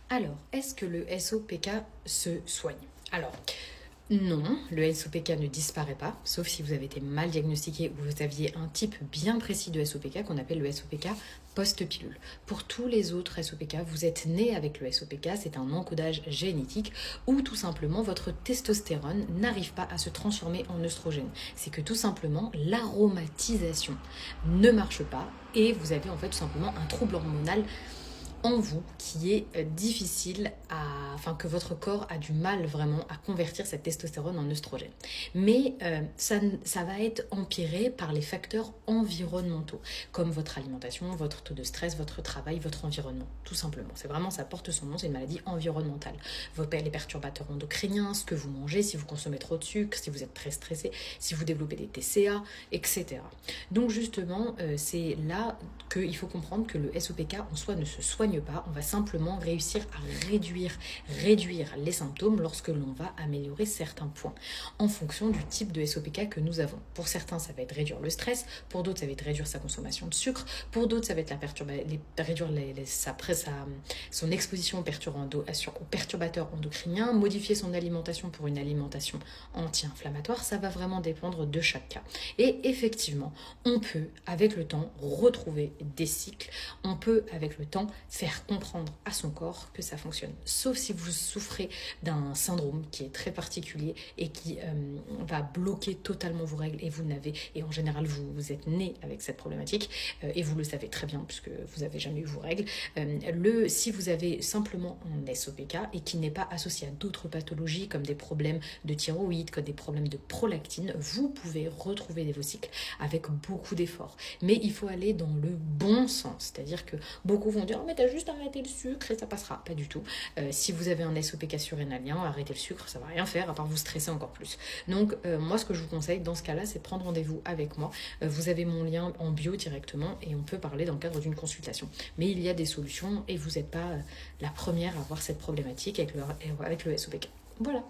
Alors, est-ce que le SOPK se soigne? Alors, non, le SOPK ne disparaît pas, sauf si vous avez été mal diagnostiqué ou vous aviez un type bien précis de SOPK qu'on appelle le SOPK post-pilule. Pour tous les autres SOPK, vous êtes né avec le SOPK, c'est un encodage génétique ou tout simplement votre testostérone n'arrive pas à se transformer en œstrogène. C'est que tout simplement l'aromatisation ne marche pas et vous avez en fait tout simplement un trouble hormonal en vous qui est difficile enfin que votre corps a du mal vraiment à convertir cette testostérone en œstrogène. Mais ça va être empiré par les facteurs environnementaux, comme votre alimentation, votre taux de stress, votre travail, votre environnement, tout simplement. C'est vraiment, ça porte son nom, c'est une maladie environnementale. Les perturbateurs endocriniens, ce que vous mangez, si vous consommez trop de sucre, si vous êtes très stressé, si vous développez des TCA, etc. Donc justement, c'est là qu'il faut comprendre que le SOPK en soi ne se soigne pas, on va simplement réussir à réduire les symptômes lorsque l'on va améliorer certains points en fonction du type de SOPK que nous avons. Pour certains, ça va être réduire le stress, pour d'autres, ça va être réduire sa consommation de sucre, pour d'autres, ça va être réduire son exposition aux perturbateurs endocriniens, modifier son alimentation pour une alimentation anti-inflammatoire, ça va vraiment dépendre de chaque cas. Et effectivement, on peut, avec le temps, retrouver des cycles, on peut, avec le temps, faire comprendre à son corps que ça fonctionne. Sauf si vous souffrez d'un syndrome qui est très particulier et qui va bloquer totalement vos règles et en général vous êtes né avec cette problématique et vous le savez très bien puisque vous n'avez jamais eu vos règles. Si vous avez simplement un SOPK et qui n'est pas associé à d'autres pathologies comme des problèmes de thyroïde, comme des problèmes de prolactine, vous pouvez retrouver vos cycles avec beaucoup d'efforts. Mais il faut aller dans le bon sens, c'est-à-dire que beaucoup vont dire « mais t'as juste arrêté le sucre et ça passera ». Pas du tout. Si vous avez un SOPK surrénalien, arrêter le sucre, ça va rien faire à part vous stresser encore plus. Donc moi, ce que je vous conseille dans ce cas-là, c'est de prendre rendez-vous avec moi. Vous avez mon lien en bio directement et on peut parler dans le cadre d'une consultation. Mais il y a des solutions et vous n'êtes pas la première à avoir cette problématique avec le SOPK. Voilà.